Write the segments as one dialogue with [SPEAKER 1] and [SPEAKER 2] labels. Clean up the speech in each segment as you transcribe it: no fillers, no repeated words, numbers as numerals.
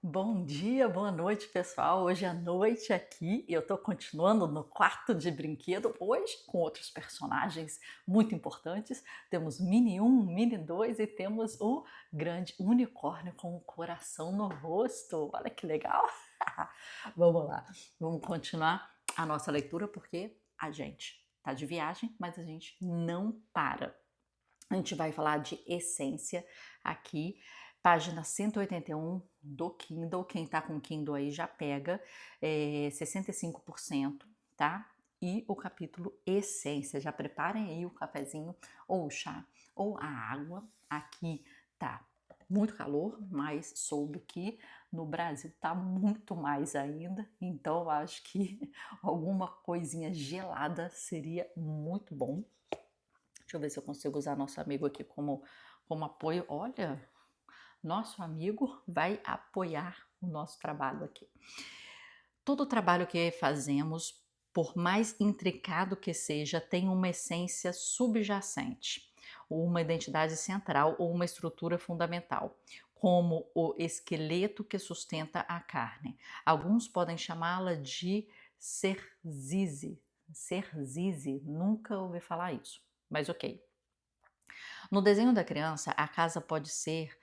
[SPEAKER 1] Bom dia, boa noite, pessoal. Hoje à noite aqui eu tô continuando no quarto de brinquedo, hoje com outros personagens muito importantes. Temos Mini um, Mini 2 e temos o grande unicórnio com um coração no rosto. Olha que legal! Vamos lá, vamos continuar a nossa leitura porque a gente tá de viagem, mas a gente não para. A gente vai falar de essência aqui, página 181 do Kindle. Quem tá com Kindle aí já pega 65%, tá? E o capítulo essência. Já preparem aí o cafezinho ou o chá ou a água. Aqui tá muito calor, mas soube que no Brasil tá muito mais ainda, então eu acho que alguma coisinha gelada seria muito bom. Deixa eu ver se eu consigo usar nosso amigo aqui como apoio. Olha, nosso amigo vai apoiar o nosso trabalho aqui. Todo o trabalho que fazemos, por mais intricado que seja, tem uma essência subjacente, ou uma identidade central ou uma estrutura fundamental, como o esqueleto que sustenta a carne. Alguns podem chamá-la de cerzize. Cerzize, nunca ouvi falar isso, mas ok. No desenho da criança, a casa pode ser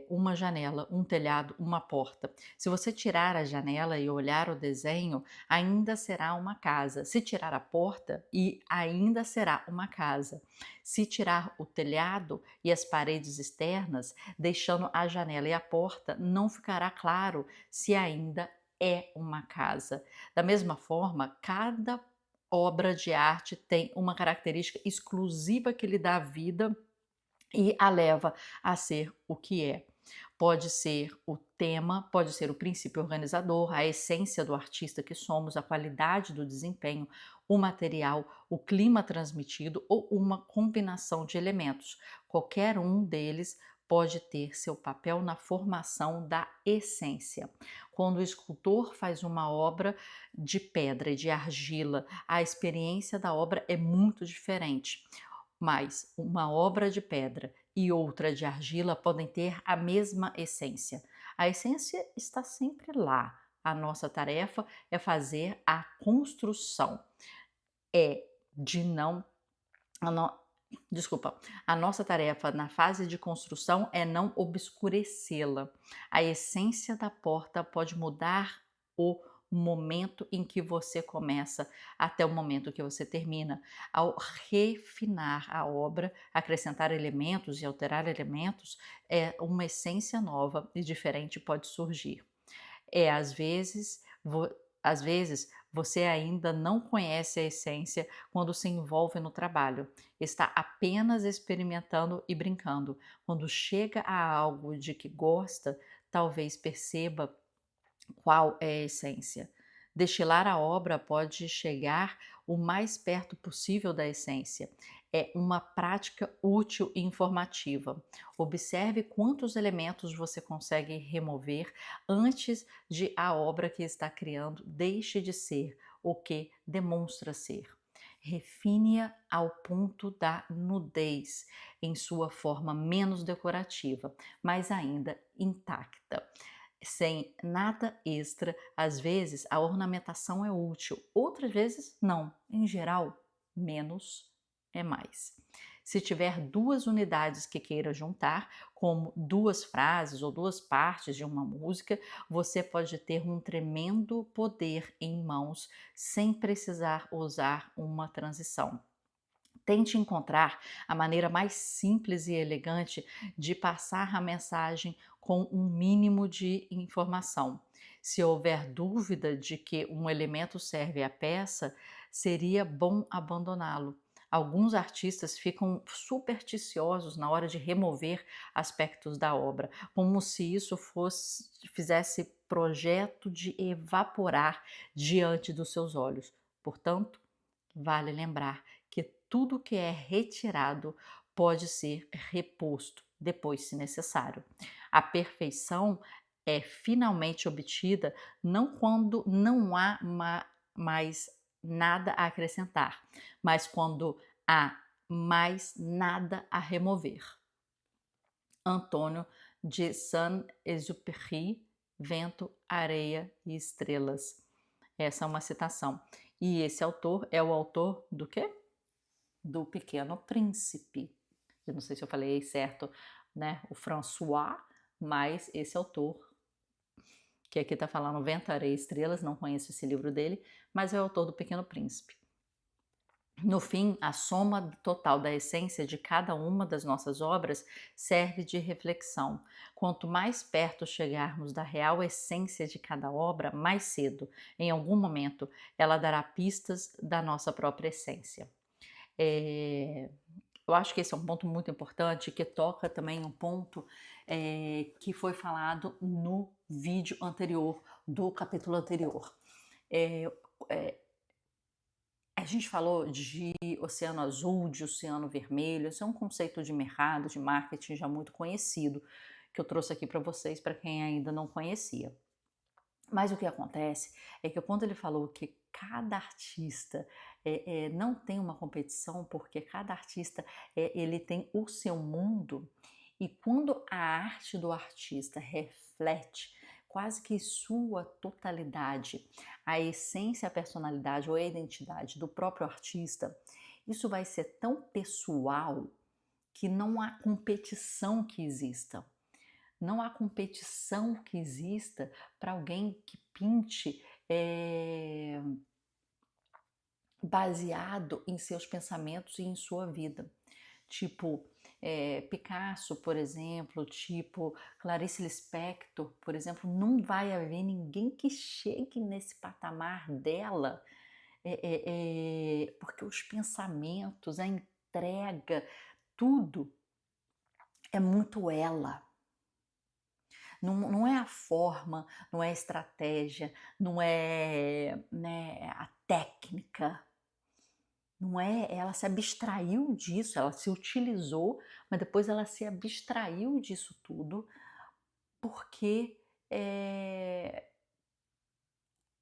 [SPEAKER 1] uma janela, um telhado, uma porta. Se você tirar a janela e olhar o desenho, ainda será uma casa. Se tirar a porta, e ainda será uma casa. Se tirar o telhado e as paredes externas, deixando a janela e a porta, não ficará claro se ainda é uma casa. Da mesma forma, cada obra de arte tem uma característica exclusiva que lhe dá vida e a leva a ser o que é. Pode ser o tema, pode ser o princípio organizador, a essência do artista que somos, a qualidade do desempenho, o material, o clima transmitido ou uma combinação de elementos. Qualquer um deles pode ter seu papel na formação da essência. Quando o escultor faz uma obra de pedra e de argila, a experiência da obra é muito diferente. Mas uma obra de pedra e outra de argila podem ter a mesma essência. A essência está sempre lá. A nossa tarefa é fazer a construção. É de não. A no, desculpa. A nossa tarefa na fase de construção é não obscurecê-la. A essência da porta pode mudar o momento em que você começa até o momento que você termina. Ao refinar a obra, acrescentar elementos e alterar elementos, uma essência nova e diferente pode surgir. Às vezes, às vezes você ainda não conhece a essência quando se envolve no trabalho. Está apenas experimentando e brincando. Quando chega a algo de que gosta, talvez perceba qual é a essência. Destilar a obra pode chegar o mais perto possível da essência. É uma prática útil e informativa. Observe quantos elementos você consegue remover antes de a obra que está criando deixe de ser o que demonstra ser. Refine-a ao ponto da nudez, em sua forma menos decorativa, mas ainda intacta. Sem nada extra, às vezes a ornamentação é útil, outras vezes não. Em geral, menos é mais. Se tiver duas unidades que queira juntar, como duas frases ou duas partes de uma música, você pode ter um tremendo poder em mãos sem precisar usar uma transição. Tente encontrar a maneira mais simples e elegante de passar a mensagem com um mínimo de informação. Se houver dúvida de que um elemento serve à peça, seria bom abandoná-lo. Alguns artistas ficam supersticiosos na hora de remover aspectos da obra, como se isso fizesse projeto de evaporar diante dos seus olhos. Portanto, vale lembrar que tudo que é retirado pode ser reposto depois, se necessário. A perfeição é finalmente obtida não quando não há mais nada a acrescentar, mas quando há mais nada a remover. Antônio de Saint-Exupéry, Vento, Areia e Estrelas. Essa é uma citação. E esse autor é o autor do quê? Do Pequeno Príncipe. Eu não sei se eu falei certo, né? O François, mas esse autor, que aqui está falando Vento, Areia e Estrelas, não conheço esse livro dele, mas é o autor do Pequeno Príncipe. No fim, a soma total da essência de cada uma das nossas obras serve de reflexão. Quanto mais perto chegarmos da real essência de cada obra, mais cedo, em algum momento, ela dará pistas da nossa própria essência. Eu acho que esse é um ponto muito importante, que toca também um ponto que foi falado no vídeo anterior, do capítulo anterior. A gente falou de oceano azul, de oceano vermelho. Esse é um conceito de mercado, de marketing já muito conhecido, que eu trouxe aqui para vocês, para quem ainda não conhecia. Mas o que acontece é que quando ele falou que cada artista não tem uma competição, porque cada artista ele tem o seu mundo, e quando a arte do artista reflete quase que sua totalidade, a essência, a personalidade ou a identidade do próprio artista, isso vai ser tão pessoal que não há competição que exista. Não há competição que exista para alguém que pinte baseado em seus pensamentos e em sua vida. Tipo Picasso, por exemplo, tipo Clarice Lispector, por exemplo, não vai haver ninguém que chegue nesse patamar dela, porque os pensamentos, a entrega, tudo é muito ela. Não é a forma, não é a estratégia, não é, né, a técnica, não é, ela se abstraiu disso, ela se utilizou, mas depois ela se abstraiu disso tudo, porque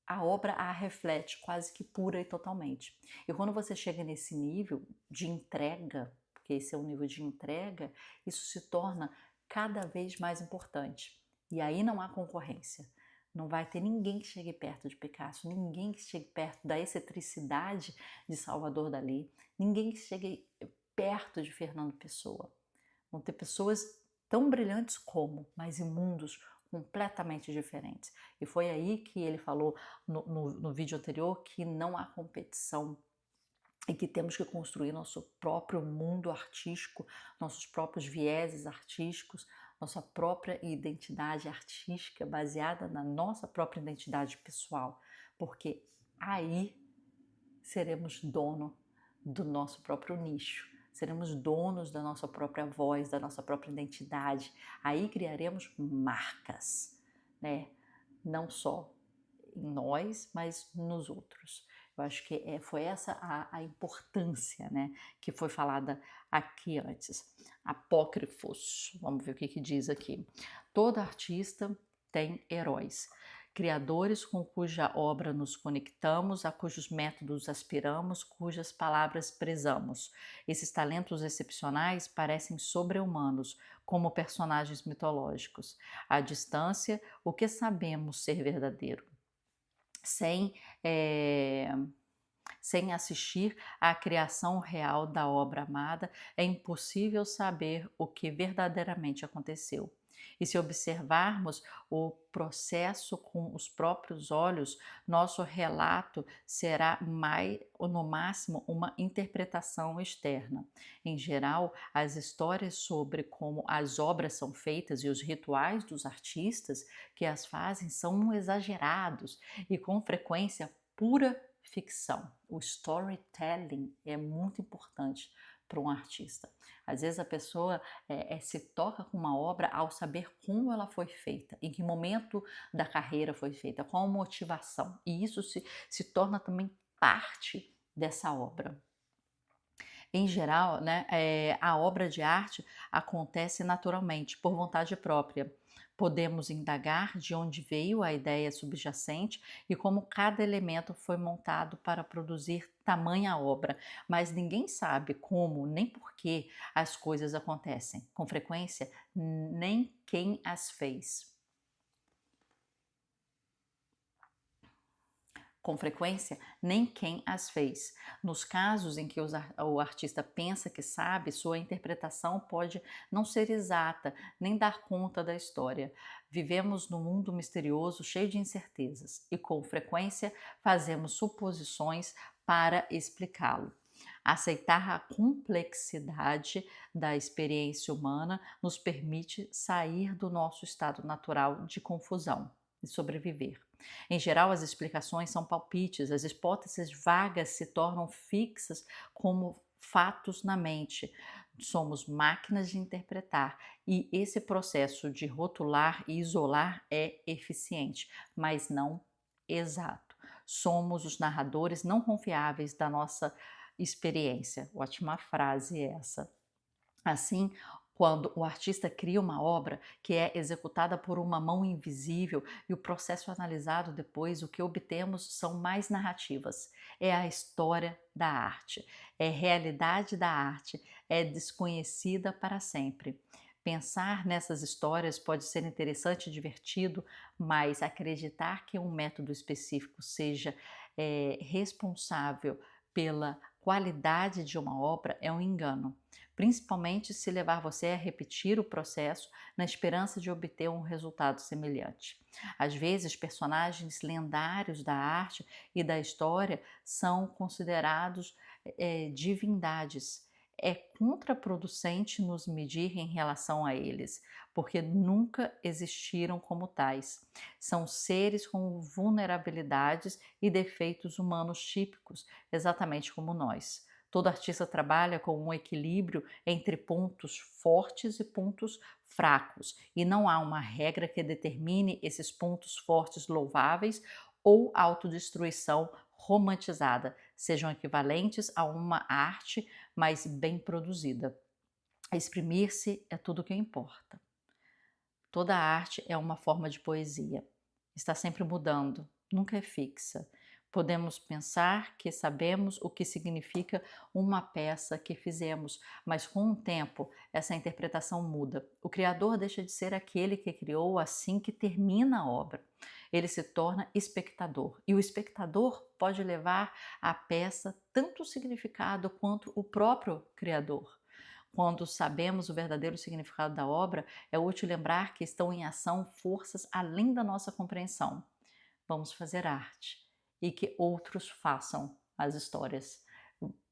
[SPEAKER 1] a obra a reflete quase que pura e totalmente. E quando você chega nesse nível de entrega, porque esse é o nível de entrega, isso se torna cada vez mais importante. E aí não há concorrência. Não vai ter ninguém que chegue perto de Picasso, ninguém que chegue perto da excentricidade de Salvador Dalí, ninguém que chegue perto de Fernando Pessoa. Vão ter pessoas tão brilhantes como, mas em mundos completamente diferentes. E foi aí que ele falou no vídeo anterior que não há competição e que temos que construir nosso próprio mundo artístico, nossos próprios vieses artísticos, nossa própria identidade artística baseada na nossa própria identidade pessoal, porque aí seremos dono do nosso próprio nicho, seremos donos da nossa própria voz, da nossa própria identidade. Aí criaremos marcas, né? Não só em nós, mas nos outros. Eu acho que foi essa a importância, né, que foi falada aqui antes. Apócrifos, vamos ver o que diz aqui. Todo artista tem heróis, criadores com cuja obra nos conectamos, a cujos métodos aspiramos, cujas palavras prezamos. Esses talentos excepcionais parecem sobre-humanos, como personagens mitológicos. À distância, o que sabemos ser verdadeiro? Sem assistir à criação real da obra amada, é impossível saber o que verdadeiramente aconteceu. E se observarmos o processo com os próprios olhos, nosso relato será no máximo uma interpretação externa. Em geral, as histórias sobre como as obras são feitas e os rituais dos artistas que as fazem são exagerados e com frequência pura ficção. O storytelling é muito importante para um artista. Às vezes a pessoa se toca com uma obra ao saber como ela foi feita, em que momento da carreira foi feita, qual a motivação. E isso se torna também parte dessa obra. Em geral, né, a obra de arte acontece naturalmente, por vontade própria. Podemos indagar de onde veio a ideia subjacente e como cada elemento foi montado para produzir tamanha obra, mas ninguém sabe como nem por que as coisas acontecem. Com frequência, nem quem as fez. Com frequência, nem quem as fez. Nos casos em que o artista pensa que sabe, sua interpretação pode não ser exata, nem dar conta da história. Vivemos num mundo misterioso, cheio de incertezas, e com frequência fazemos suposições para explicá-lo. Aceitar a complexidade da experiência humana nos permite sair do nosso estado natural de confusão e sobreviver. Em geral, as explicações são palpites, as hipóteses vagas se tornam fixas como fatos na mente. Somos máquinas de interpretar e esse processo de rotular e isolar é eficiente, mas não exato. Somos os narradores não confiáveis da nossa experiência. Ótima frase essa. Assim, quando o artista cria uma obra que é executada por uma mão invisível e o processo analisado depois, o que obtemos são mais narrativas. É a história da arte, é realidade da arte, é desconhecida para sempre. Pensar nessas histórias pode ser interessante e divertido, mas acreditar que um método específico seja responsável pela qualidade de uma obra é um engano, principalmente se levar você a repetir o processo na esperança de obter um resultado semelhante. Às vezes, personagens lendários da arte e da história são considerados divindades. É contraproducente nos medir em relação a eles, porque nunca existiram como tais. São seres com vulnerabilidades e defeitos humanos típicos, exatamente como nós. Todo artista trabalha com um equilíbrio entre pontos fortes e pontos fracos, e não há uma regra que determine esses pontos fortes louváveis ou autodestruição romantizada, sejam equivalentes a uma arte mais bem produzida. Exprimir-se é tudo o que importa. Toda arte é uma forma de poesia. Está sempre mudando, nunca é fixa. Podemos pensar que sabemos o que significa uma peça que fizemos, mas com o tempo essa interpretação muda. O criador deixa de ser aquele que criou assim que termina a obra. Ele se torna espectador, e o espectador pode levar à peça tanto o significado quanto o próprio criador. Quando sabemos o verdadeiro significado da obra, é útil lembrar que estão em ação forças além da nossa compreensão. Vamos fazer arte e que outros façam as histórias.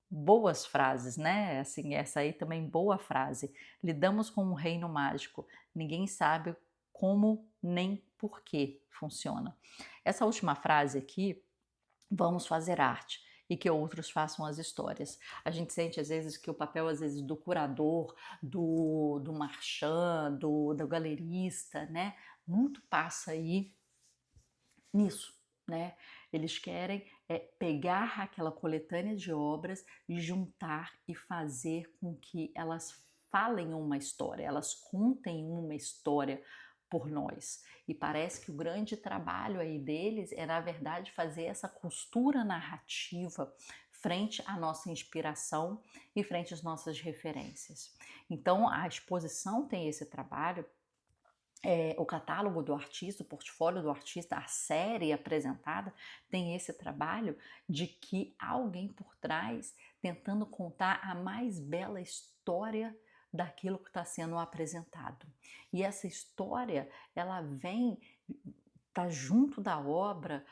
[SPEAKER 1] Boas frases, né? Assim, essa aí também boa frase. Lidamos com um reino mágico. Ninguém sabe como nem por que funciona. Essa última frase aqui, vamos fazer arte e que outros façam as histórias. A gente sente às vezes que o papel às vezes do curador, do marchand, do galerista, né, muito passa aí nisso, né? Eles querem pegar aquela coletânea de obras e juntar e fazer com que elas falem uma história, elas contem uma história por nós. E parece que o grande trabalho aí deles é, na verdade, fazer essa costura narrativa frente à nossa inspiração e frente às nossas referências. Então, a exposição tem esse trabalho, o catálogo do artista, o portfólio do artista, a série apresentada tem esse trabalho de que há alguém por trás tentando contar a mais bela história daquilo que está sendo apresentado. E essa história, ela vem, tá junto da obra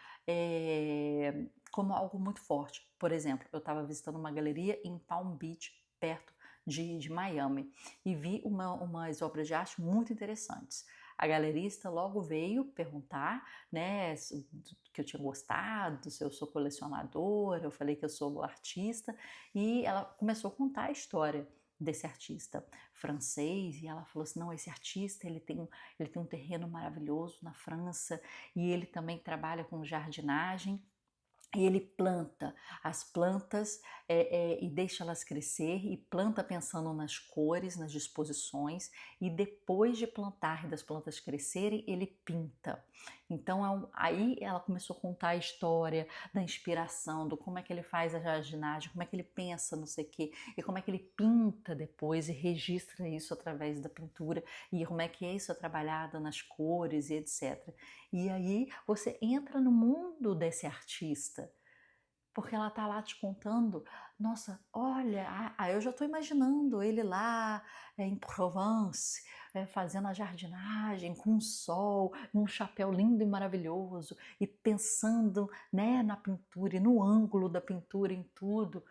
[SPEAKER 1] como algo muito forte. Por exemplo, eu estava visitando uma galeria em Palm Beach, perto de Miami, e vi umas obras de arte muito interessantes. A galerista logo veio perguntar, né, que eu tinha gostado, se eu sou colecionadora, eu falei que eu sou artista, e ela começou a contar a história desse artista francês, e ela falou assim, não, esse artista ele tem um terreno maravilhoso na França, e ele também trabalha com jardinagem, E ele planta as plantas e deixa elas crescer, e planta pensando nas cores, nas disposições, e depois de plantar e das plantas crescerem, ele pinta. Então aí ela começou a contar a história da inspiração, do como é que ele faz a jardinagem, como é que ele pensa, não sei o quê, e como é que ele pinta depois e registra isso através da pintura, e como é que isso é trabalhado nas cores e etc. E aí você entra no mundo desse artista, porque ela tá lá te contando, nossa, olha, eu já estou imaginando ele lá em Provence, fazendo a jardinagem com um sol, um chapéu lindo e maravilhoso, e pensando, né, na pintura e no ângulo da pintura, em tudo.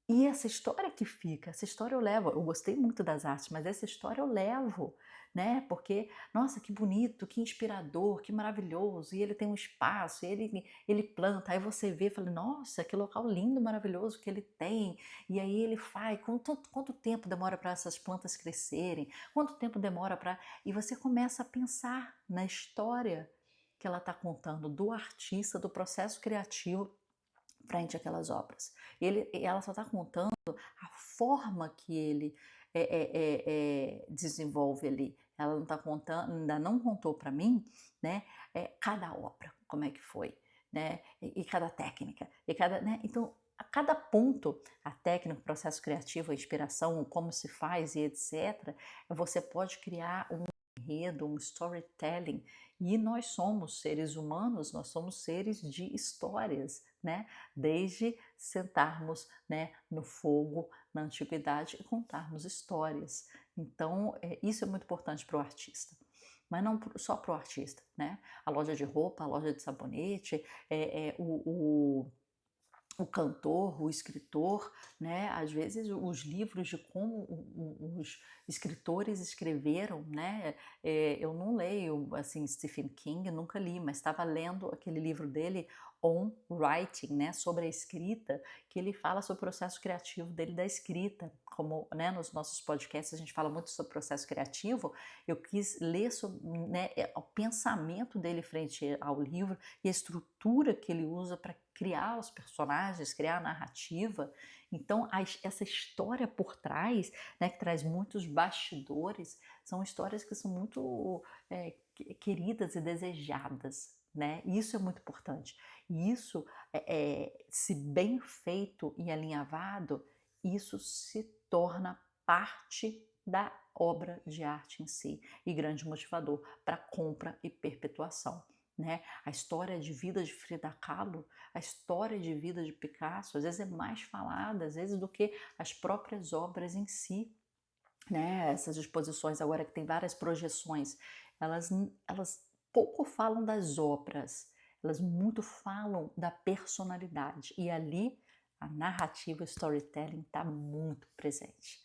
[SPEAKER 1] E essa história que fica, essa história eu levo, eu gostei muito das artes, mas essa história eu levo, né? Porque, nossa, que bonito, que inspirador, que maravilhoso, e ele tem um espaço, e ele planta, aí você vê e fala, nossa, que local lindo, maravilhoso que ele tem, e aí ele faz, quanto tempo demora para essas plantas crescerem, quanto tempo demora para... E você começa a pensar na história que ela está contando do artista, do processo criativo frente àquelas obras. Ela só está contando a forma que ele desenvolve ali. Ela não está contando, ainda não contou para mim, né, cada obra, como é que foi, né, e cada técnica, né, então a cada ponto, a técnica, o processo criativo, a inspiração, como se faz e etc., você pode criar um enredo, um storytelling, e nós somos seres humanos, nós somos seres de histórias, né? Desde sentarmos, né, no fogo na antiguidade e contarmos histórias. Então, isso é muito importante para o artista. Mas não só para o artista, né? A loja de roupa, a loja de sabonete, o cantor, o escritor, né? Às vezes os livros de como os escritores escreveram, né? Eu não leio assim Stephen King, nunca li, mas estava lendo aquele livro dele On Writing, né? Sobre a escrita, que ele fala sobre o processo criativo dele da escrita. Como, né, nos nossos podcasts a gente fala muito sobre o processo criativo, eu quis ler sobre, né, o pensamento dele frente ao livro e a estrutura que ele usa para criar os personagens, criar a narrativa. Então, essa história por trás, né, que traz muitos bastidores, são histórias que são muito queridas e desejadas, né? Isso é muito importante. E isso, se bem feito e alinhavado, isso se torna parte da obra de arte em si e grande motivador para compra e perpetuação. Né? A história de vida de Frida Kahlo, a história de vida de Picasso, às vezes é mais falada, às vezes, do que as próprias obras em si. Né? Essas exposições agora que tem várias projeções, elas pouco falam das obras, elas muito falam da personalidade. E ali a narrativa, o storytelling está muito presente.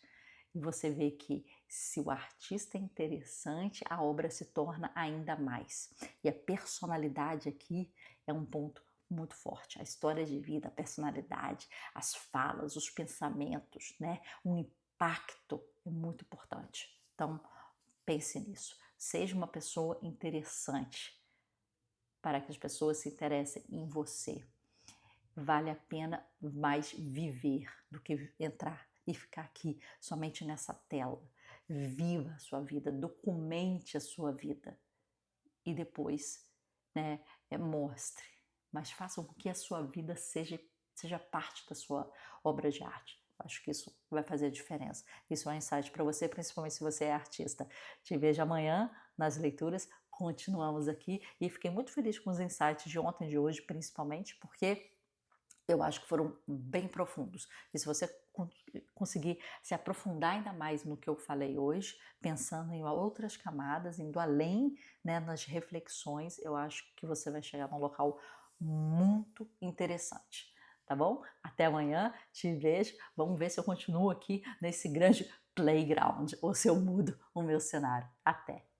[SPEAKER 1] E você vê que se o artista é interessante, a obra se torna ainda mais. E a personalidade aqui é um ponto muito forte. A história de vida, a personalidade, as falas, os pensamentos, né? O impacto é muito importante. Então, pense nisso. Seja uma pessoa interessante para que as pessoas se interessem em você. Vale a pena mais viver do que entrar e ficar aqui somente nessa tela. Viva a sua vida, documente a sua vida e depois, né, mostre. Mas faça com que a sua vida seja parte da sua obra de arte. Acho que isso vai fazer a diferença. Isso é um insight para você, principalmente se você é artista. Te vejo amanhã nas leituras. Continuamos aqui e fiquei muito feliz com os insights de ontem e de hoje, principalmente, porque eu acho que foram bem profundos. E se você conseguir se aprofundar ainda mais no que eu falei hoje, pensando em outras camadas, indo além, né, nas reflexões, eu acho que você vai chegar num local muito interessante. Tá bom? Até amanhã, te vejo. Vamos ver se eu continuo aqui nesse grande playground ou se eu mudo o meu cenário. Até!